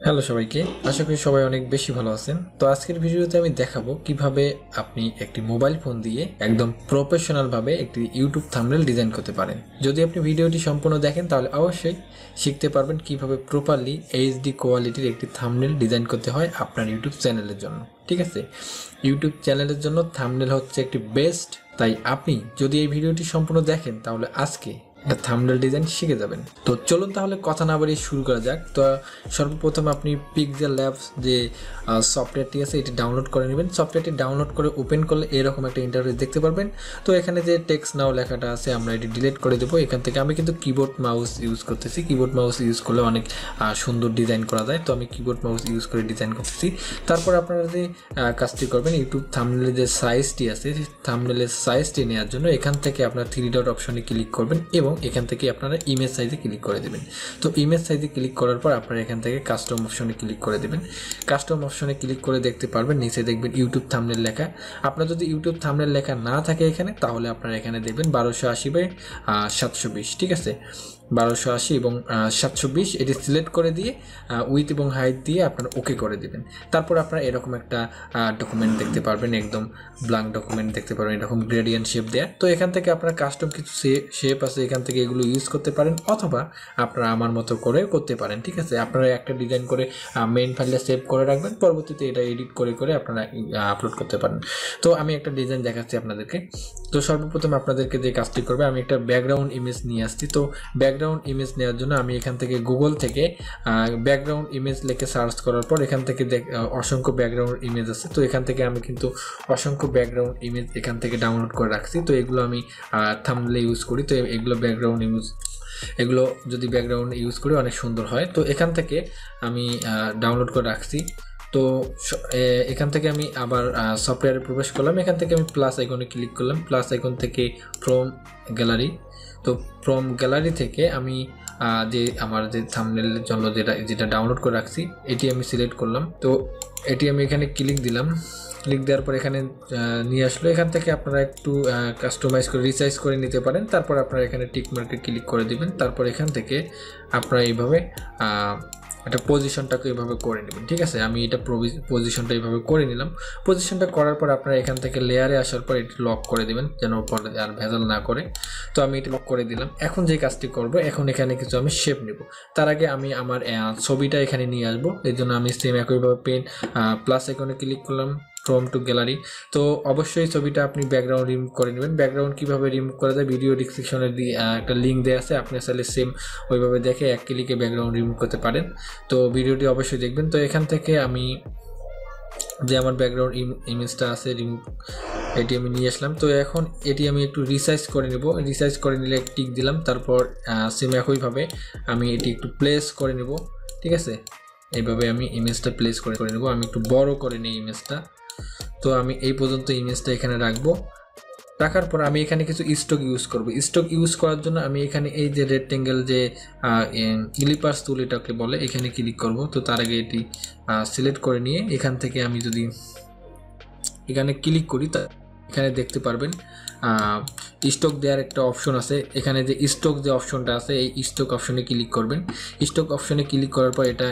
Hello সবাইকে, আশা করি সবাই অনেক বেশি ভালো আছেন। তো আজকের ভিডিওতে আমি দেখাবো কিভাবে আপনি একটি মোবাইল ফোন দিয়ে একদম প্রফেশনালভাবে একটি ইউটিউব থাম্বনেল ডিজাইন করতে পারেন। যদি আপনি ভিডিওটি সম্পূর্ণ দেখেন তাহলে অবশ্যই শিখতে পারবেন কিভাবে প্রপারলি এইচডি কোয়ালিটির একটি থাম্বনেল ডিজাইন করতে হয় আপনার ইউটিউব চ্যানেলের জন্য। ঠিক আছে, ইউটিউব চ্যানেলের জন্য থাম্বনেল হচ্ছে একটি বেস্ট। তাই আপনি যদি এই ভিডিওটি সম্পূর্ণ দেখেন তাহলে আজকে একটা থাম্বনেল ডিজাইন শিখে যাবেন। তো চলুন তাহলে কথা না বাড়িয়ে শুরু করা যাক। তো সর্বপ্রথম আপনি পিক্সেল ল্যাবস যে সফটওয়্যারটি আছে এটি ডাউনলোড করে নেবেন। সফটওয়্যারটি ডাউনলোড করে ওপেন করলে এরকম একটা ইন্টারফেস দেখতে পারবেন। তো এখানে যে টেক্সট নাও লেখাটা আছে আমরা এটি ডিলিট করে দেবো এখান থেকে। আমি কিন্তু কিবোর্ড মাউস ইউজ করতেছি। কিবোর্ড মাউস ইউজ করলে অনেক সুন্দর ডিজাইন করা যায়, তো আমি কিবোর্ড মাউস ইউজ করে ডিজাইন করতেছি। তারপর আপনারা যে কাজটি করবেন, ইউটিউব থাম্বনেলের যে সাইজটি আছে থাম্বনেলের সাইজটি নেওয়ার জন্য এখান থেকে আপনার 3 ডট অপশনে ক্লিক করবেন এবং এখান থেকে আপনারা ইমেজ সাইজে ক্লিক করে দেবেন। তো ইমেজ সাইজে ক্লিক করার পর আপনারা এখান থেকে কাস্টম অপশনে ক্লিক করে দেবেন। কাস্টম অপশনে ক্লিক করে দেখতে পারবেন নিচে দেখবেন ইউটিউব থাম্বনেল লেখা। আপনার যদি ইউটিউব থাম্বনেল লেখা না থাকে এখানে, তাহলে আপনারা এখানে দেখবেন 1280/720। ঠিক আছে, 1280 এবং 720 এটি সিলেক্ট করে দিয়ে উইথ এবং হাইট দিয়ে আপনারা ওকে করে দেবেন। তারপর আপনারা এরকম একটা ডকুমেন্ট দেখতে পারবেন, একদম ব্ল্যাঙ্ক ডকুমেন্ট দেখতে পারবেন, এরকম গ্রেডিয়েন্ট শেপ দেয়া। তো এখান থেকে আপনারা কাস্টম কিছু শেপ আছে এখান থেকে এগুলো ইউজ করতে পারেন, অথবা আপনারা আমার মতো করে করতে পারেন। ঠিক আছে, আপনারা একটা ডিজাইন করে মেইন ফাইলে সেভ করে রাখবেন, পরবর্তীতে এটা এডিট করে করে আপনারা আপলোড করতে পারেন। তো আমি একটা ডিজাইন দেখাচ্ছি আপনাদেরকে। তো সর্বপ্রথম আপনাদেরকে যে কাজটি করবে, আমি একটা ব্যাকগ্রাউন্ড ইমেজ নিয়ে আসছি। তো ব্যাকগ্রাউন্ড ইমেজ নেওয়ার জন্য আমি এখান থেকে গুগল থেকে ব্যাকগ্রাউন্ড ইমেজ লিখে সার্চ করার পর এখান থেকে অসংখ্য ব্যাকগ্রাউন্ড ইমেজ আছে। তো এখান থেকে আমি কিন্তু অসংখ্য ব্যাকগ্রাউন্ড ইমেজ এখান থেকে ডাউনলোড করে রাখছি। তো এগুলো আমি থাম্বনেলে ইউজ করি। তো এগুলো ব্যাকগ্রাউন্ড ইমেজ, এগুলো যদি ব্যাকগ্রাউন্ড ইউজ করি অনেক সুন্দর হয়। তো এখান থেকে আমি ডাউনলোড করে রাখছি। তো এখান থেকে আমি আবার সফটওয়্যারে প্রবেশ করলাম। এখান থেকে আমি প্লাস আইকনে ক্লিক করলাম। প্লাস আইকন থেকে ফ্রম গ্যালারি, তো ফ্রম গ্যালারি থেকে আমি যে আমার যে থাম্বনেলের জন্য যেটা ডাউনলোড করে রাখছি এটি আমি সিলেক্ট করলাম। তো এটি আমি এখানে ক্লিক দিলাম। ক্লিক দেওয়ার পর এখানে নিয়ে আসলো। এখান থেকে আপনারা একটু কাস্টমাইজ করে রিসাইজ করে নিতে পারেন। তারপর আপনারা এখানে টিক মার্কে ক্লিক করে দিবেন। তারপর এখান থেকে আপনারা এইভাবে একটা পজিশনটাকে এইভাবে করে নেবেন। ঠিক আছে, আমি এটা পজিশনটা এইভাবে করে নিলাম। পজিশনটা করার পর আপনারা এখান থেকে লেয়ারে আসার পর এটি লক করে দেবেন যেন পরে আর ভেজাল না করে। তো আমি এটি লক করে দিলাম। এখন যে কাজটি করব, এখন এখানে কিছু আমি শেপ নেব। তার আগে আমি আমার ছবিটা এখানে নিয়ে আসবো। এই জন্য আমি সেম একইভাবে প্লাস আইকনে ক্লিক করলাম, ফ্রম টু গ্যালারি। তো অবশ্যই ছবিটা আপনি ব্যাকগ্রাউন্ড রিমুভ করে নেবেন। ব্যাকগ্রাউন্ড কীভাবে রিমুভ করা যায় ভিডিও ডিসক্রিপশনে একটা লিঙ্ক দেওয়া আছে, আপনি আসলে সেম ওইভাবে দেখে এক ক্লিকে ব্যাকগ্রাউন্ড রিমুভ করতে পারেন। তো ভিডিওটি অবশ্যই দেখবেন। তো এখান থেকে আমি যে আমার ব্যাকগ্রাউন্ড ইমেজটা আছে রিমুভ, এটি আমি নিয়ে আসলাম। তো এখন এটি আমি একটু রিসাইজ করে নেব। রিসাইজ করে নিলে টিক দিলাম। তারপর সেম একইভাবে আমি এটি একটু প্লেস করে নেব। ঠিক আছে, এইভাবে আমি ইমেজটা প্লেস করে নেব। আমি একটু বড় করে নিই ইমেজটা। তো আমি এই পর্যন্ত ইমেজটা এখানে রাখবো। রাখার পর আমি এখানে কিছু স্টক ইউজ করব। স্টক ইউজ করার জন্য আমি এখানে এই যে রেক্টেঙ্গেল যে ইলিপাস টুল এটাকে বলে, এখানে ক্লিক করব। তো তার আগে এটি সিলেক্ট করে নিয়ে এখান থেকে আমি যদি এখানে ক্লিক করি, তা এখানে দেখতে পারবেন স্টক দেওয়ার একটা অপশন আছে। এখানে যে স্টক যে অপশনটা আছে এই স্টক অপশনে ক্লিক করবেন। স্টক অপশনে ক্লিক করার পর এটা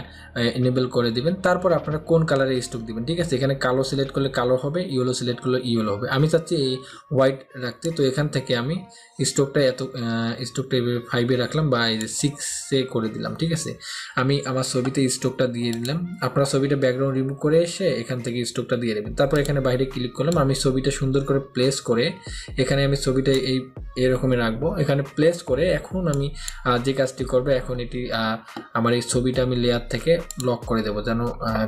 এনেবল করে দিবেন। তারপর আপনারা কোন কালারে স্টক দিবেন। ঠিক আছে, এখানে কালো সিলেক্ট করলে কালো হবে, ইয়েলো সিলেক্ট করলে ইয়েলো হবে। আমি চাচ্ছি এই হোয়াইট রাখতে। তো এখান থেকে আমি স্টকটা স্টকটা 5-এ রাখলাম বা এই যে 6-এ করে দিলাম। ঠিক আছে, আমি আমার ছবিতে স্টকটা দিয়ে দিলাম। আপনার ছবিটা ব্যাকগ্রাউন্ড রিমুভ করে এসে এখান থেকে স্টকটা দিয়ে দেবেন। তারপর এখানে বাইরে ক্লিক করলাম। আমি ছবিটা সুন্দর করে প্লেস করে এখানে আমি ছবিটা এরকমই রাখবো। এখানে প্লেস করে এখন আমি যে কাজটি করবো, এখন এটি আমার এই ছবিটা আমি লেয়ার থেকে লক করে দেবো যেন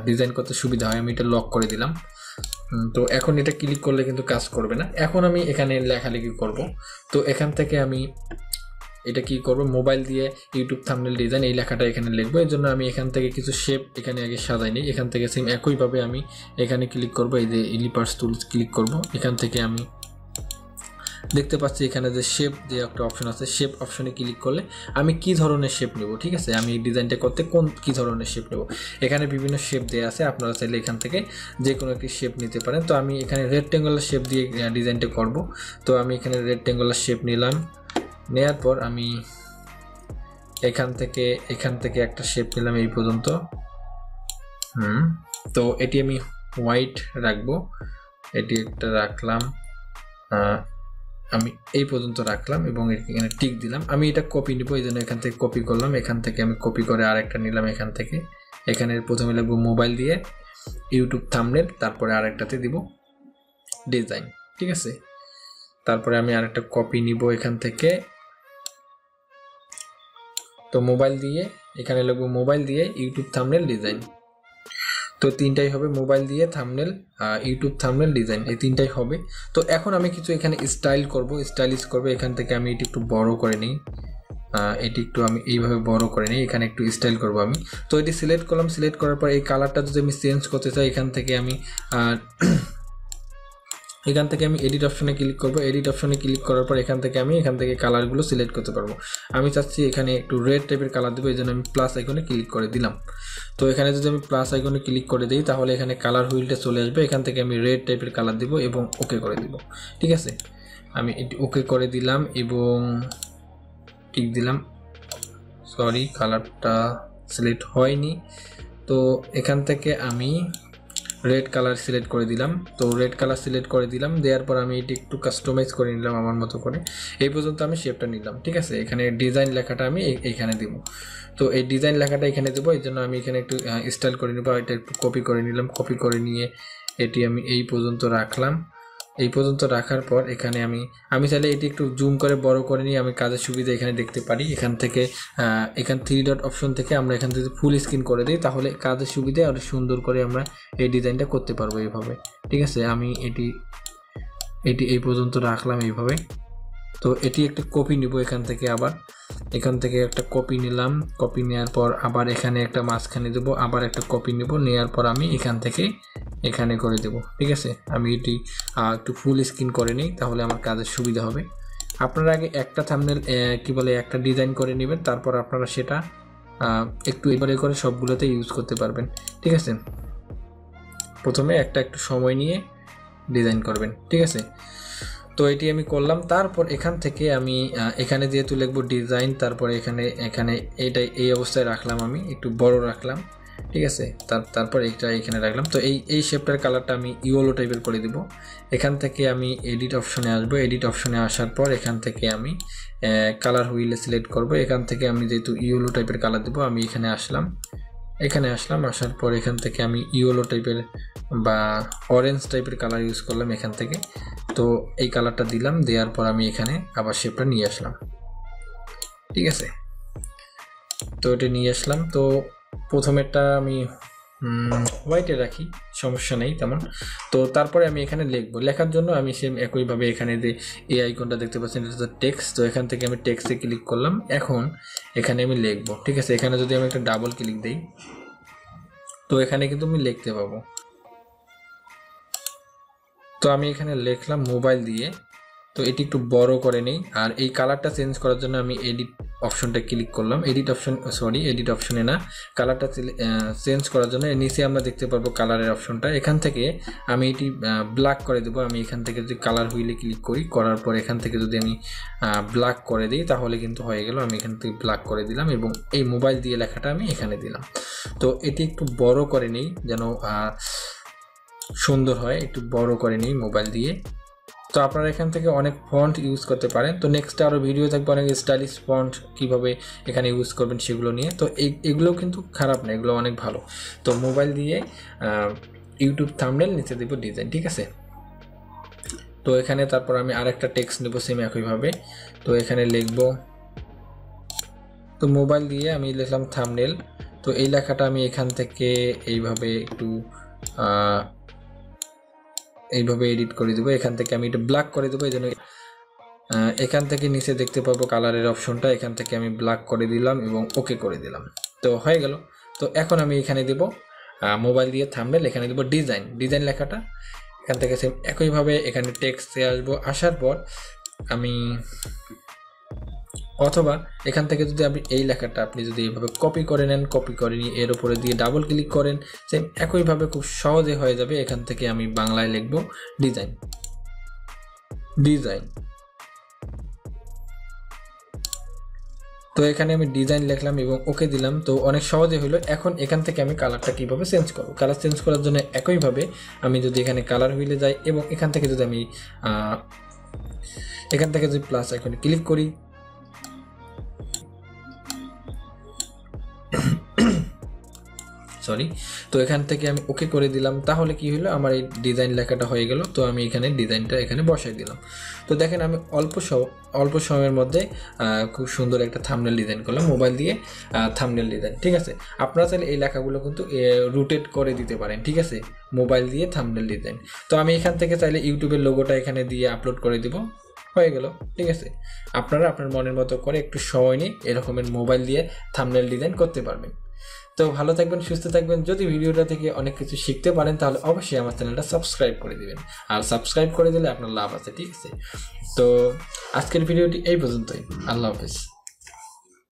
ডিজাইন করতে সুবিধা হয়। আমি এটা লক করে দিলাম। তো এখন এটা ক্লিক করলে কিন্তু কাজ করবে না। এখন আমি এখানে লেখালেখি করব। তো এখান থেকে আমি এটা কি করব, মোবাইল দিয়ে ইউটিউব থাম্বনেল ডিজাইন এই লেখাটা এখানে লিখবো। এই জন্য আমি এখান থেকে কিছু শেপ এখানে আগে সাজাই নিই। এখান থেকে সেম একইভাবে আমি এখানে ক্লিক করব, এই যে ইলিপাস টুল ক্লিক করব। এখান থেকে আমি দেখতে পাচ্ছি এখানে যে শেপ যে একটা অপশন আছে, শেপ অপশনে ক্লিক করলে আমি কি ধরনের শেপ নেব। ঠিক আছে, আমি এই ডিজাইনটা করতে কি ধরনের শেপ নেব, এখানে বিভিন্ন শেপ দেওয়া আছে। আপনারা চাইলে এখান থেকে যে কোনো একটি শেপ নিতে পারেন। তো আমি এখানে রেক্টেঙ্গুলার শেপ দিয়ে ডিজাইনটা করব। তো আমি এখানে রেক্টেঙ্গুলার শেপ নিলাম। নেওয়ার পর আমি এখান থেকে একটা শেপ নিলাম এই পর্যন্ত। তো এটি আমি হোয়াইট রাখবো, এটি একটা রাখলাম, আমি এই পর্যন্ত রাখলাম এবং এখানে টিক দিলাম। আমি এটা কপি নিব, এই জন্য এখান থেকে কপি করলাম, এখান থেকে আমি কপি করে আরেকটা নিলাম, এখান থেকে এখানে প্রথমে লিখবো মোবাইল দিয়ে ইউটিউব থাম্বনেল, তারপরে আরেকটাতে দিব ডিজাইন, ঠিক আছে। তারপরে আমি আরেকটা কপি নিব এখান থেকে, তো মোবাইল দিয়ে এখানে লিখবো মোবাইল দিয়ে ইউটিউব থাম্বনেল ডিজাইন। তো তিনটাই হবে, মোবাইল দিয়ে থাম্বনেল, ইউটিউব থাম্বনেল ডিজাইন, এই তিনটাই হবে। তো এখন আমি কিছু এখানে স্টাইলিশ করব। এখান থেকে আমি এটি একটু বড় করে নিই, এটি একটু আমি এইভাবে বড় করে নিই, এখানে একটু স্টাইল করব আমি। তো এটি সিলেক্ট করলাম, সিলেক্ট করার পর এই কালারটা যদি আমি চেঞ্জ করতে চাই, এখান থেকে আমি এডিট অপশনে ক্লিক করব। এডিট অপশনে ক্লিক করার পর এখান থেকে কালারগুলো সিলেক্ট করতে পারবো। আমি চাচ্ছি এখানে একটু রেড টাইপের কালার দেবো, এই জন্য আমি প্লাস আইকনে ক্লিক করে দিলাম। তো এখানে যদি আমি প্লাস আইকনে ক্লিক করে দিই, তাহলে এখানে কালার হুইলটা চলে আসবে, এখান থেকে আমি রেড টাইপের কালার দিব এবং ওকে করে দিব, ঠিক আছে। আমি এটি ওকে করে দিলাম এবং টিক দিলাম, সরি কালারটা সিলেক্ট হয়নি। তো এখান থেকে আমি রেড কালার সিলেক্ট করে দিলাম। তো রেড কালার সিলেক্ট করে দিলাম, দেওয়ার পর আমি এটি একটু কাস্টমাইজ করে নিলাম আমার মতো করে। এই পর্যন্ত আমি শেপটা নিলাম, ঠিক আছে। এখানে ডিজাইন লেখাটা আমি এইখানে দিব। তো এই ডিজাইন লেখাটা এখানে দেবো, এই জন্য আমি এখানে একটু স্টাইল করে নেবো, এটা একটু কপি করে নিলাম। কপি করে নিয়ে এটি আমি এই পর্যন্ত রাখলাম। এই পর্যন্ত রাখার পর এখানে আমি চাইলে এটি একটু জুম করে বড় করে নিয়ে আমি কাজের সুবিধা এখানে দেখতে পারি। এখান থেকে এখান 3 ডট অপশন থেকে আমরা এখান থেকে ফুল স্ক্রিন করে দিই, তাহলে কাজের সুবিধা আরো সুন্দর করে আমরা এই ডিজাইনটা করতে পারবো এইভাবে, ঠিক আছে। আমি এটি এই পর্যন্ত রাখলাম এইভাবে। তো এটি একটা কপি নিব, এখান থেকে একটা কপি নিলাম। কপি নেওয়ার পর আবার এখানে একটা মাঝখানে দেবো, আবার একটা কপি নেব, নেওয়ার পর আমি এখান থেকে এখানে করে দেব, ঠিক আছে। আমি এটি একটু ফুল স্ক্রিন করে নিই, তাহলে আমার কাজের সুবিধা হবে। আপনারা আগে একটা থাম্বনেল একটা ডিজাইন করে নেবেন, তারপর আপনারা সেটা একটু এবারে করে সবগুলোতে ইউজ করতে পারবেন, ঠিক আছে। প্রথমে একটু সময় নিয়ে ডিজাইন করবেন, ঠিক আছে। তো এটি আমি করলাম। তারপর এখান থেকে আমি এখানে যেহেতু লিখবো ডিজাইন, তারপরে এখানে এই অবস্থায় রাখলাম, আমি একটু বড় রাখলাম, ঠিক আছে। তারপর এইটা এখানে রাখলাম। তো এই শেপটার কালারটা আমি ইয়েলো টাইপের করে দিব। এখান থেকে আমি এডিট অপশনে আসবো। এডিট অপশনে আসার পর এখান থেকে আমি কালার হুইলে সিলেক্ট করব। এখান থেকে আমি যেহেতু ইয়েলো টাইপের কালার দেবো, আমি এখানে আসলাম। আসার পর এখান থেকে আমি ইয়েলো টাইপের বা অরেঞ্জ টাইপের কালার ইউজ করলাম এখান থেকে। তো এই কালারটা দিলাম, দেওয়ার পর আমি এখানে আবার শেপটা নিয়ে আসলাম, ঠিক আছে। তো এটা নিয়ে আসলাম। তো প্রথমেরটা আমি হোয়াইটে রাখি, সমস্যা নেই তেমন। তো তারপরে আমি এখানে লিখবো, লেখার জন্য আমি সেম একইভাবে এখানে যে এই আইকনটা দেখতে পাচ্ছেন, এটা হচ্ছে টেক্সট। তো এখান থেকে আমি টেক্সটে ক্লিক করলাম। এখন এখানে আমি লিখবো, ঠিক আছে। এখানে যদি আমি একটা ডাবল ক্লিক দিই, তো এখানে কিন্তু আমি লিখতে পাবো। তো আমি এখানে লিখলাম মোবাইল দিয়ে। তো এটি একটু বড় করে নেই, আর এই কালারটা চেঞ্জ করার জন্য আমি এডিট অপশনটা ক্লিক করলাম। এডিট অপশনে না, কালারটা চেঞ্জ করার জন্য নিচে আমরা দেখতে পারবো কালারের অপশনটা। এখান থেকে আমি এটি ব্ল্যাক করে দেবো। আমি এখান থেকে যদি কালার হুইলে ক্লিক করার পর এখান থেকে যদি আমি ব্ল্যাক করে দিই, তাহলে কিন্তু হয়ে গেল। আমি এখান থেকে ব্ল্যাক করে দিলাম এবং এই মোবাইল দিয়ে লেখাটা আমি এখানে দিলাম। তো এটি একটু বড় করে নেই, যেন সুন্দর হয়, একটু বড় করে নিই মোবাইল দিয়ে। তো আপনারা এখান থেকে অনেক ফন্ট ইউজ করতে পারেন। তো নেক্সট আরও ভিডিও থাকবে অনেক স্টাইলিশ ফন্ট কীভাবে এখানে ইউজ করবেন সেগুলো নিয়ে। তো এগুলো কিন্তু খারাপ না, এগুলো অনেক ভালো। তো মোবাইল দিয়ে ইউটিউব থাম্বনেল, নিচে দেব ডিজাইন, ঠিক আছে। তো এখানে তারপর আমি আরেকটা টেক্সট নেব সেম একইভাবে। তো এখানে লিখব, তো মোবাইল দিয়ে আমি লিখলাম থাম্বনেল। তো এই লেখাটা আমি এখান থেকে এইভাবে একটু এইভাবে এডিট করে দেবো। এখান থেকে আমি এটা ব্ল্যাক করে দেবো, এই জন্য এখান থেকে নিচে দেখতে পাবো কালারের অপশনটা, এখান থেকে আমি ব্ল্যাক করে দিলাম এবং ওকে করে দিলাম। তো হয়ে গেল। তো এখন আমি এখানে দেব মোবাইল দিয়ে থাম্বনেল, এখানে দেবো ডিজাইন লেখাটা। এখান থেকে সেম একইভাবে এখানে টেক্সটে আসবো। আসার পর আমি অথবা এখান থেকে যদি আপনি এই লেখাটা আপনি যদি এইভাবে কপি করে নেন, কপি করে নিয়ে এর উপরে দিয়ে ডাবল ক্লিক করেন, সেম একইভাবে খুব সহজে হয়ে যাবে। এখান থেকে আমি বাংলায় লিখব ডিজাইন। তো এখানে আমি ডিজাইন লিখলাম এবং ওকে দিলাম। তো অনেক সহজে হলো। এখন এখান থেকে আমি কালারটা কীভাবে চেঞ্জ করব, কালার চেঞ্জ করার জন্য একইভাবে আমি যদি এখানে কালার হুইলে যাই এবং এখান থেকে যদি আমি প্লাস আইকনে ক্লিক করি, সরি, তো এখান থেকে আমি ওকে করে দিলাম। তাহলে কি হলো, আমার এই ডিজাইন লেখাটা হয়ে গেল। তো আমি এখানে ডিজাইনটা এখানে বসাই দিলাম। তো দেখেন আমি অল্প সময়ের মধ্যে খুব সুন্দর একটা থাম্বনেল ডিজাইন করলাম মোবাইল দিয়ে, থাম্বনেল ডিজাইন। ঠিক আছে, আপনারা চাইলে এই লেখাগুলো কিন্তু রোটেট করে দিতে পারেন। ঠিক আছে, মোবাইল দিয়ে থাম্বনেল ডিজাইন। তো আমি এখান থেকে চাইলে ইউটিউবের লোগোটা এখানে দিয়ে আপলোড করে দিব, হয়ে গেল। ঠিক আছে, আপনারা আপনার মনের মতো করে একটু সময় নিয়ে এরকমের মোবাইল দিয়ে থাম্বনেল ডিজাইন করতে পারবেন। তো ভালো থাকবেন, সুস্থ থাকবেন। যদি ভিডিওটা থেকে অনেক কিছু শিখতে পারেন তাহলে অবশ্যই আমার চ্যানেলটা সাবস্ক্রাইব করে দিবেন, আর সাবস্ক্রাইব করে দিলে আপনার লাভ আছে। ঠিক আছে, তো আজকের ভিডিওটি এই পর্যন্তই। আল্লাহ হাফেজ।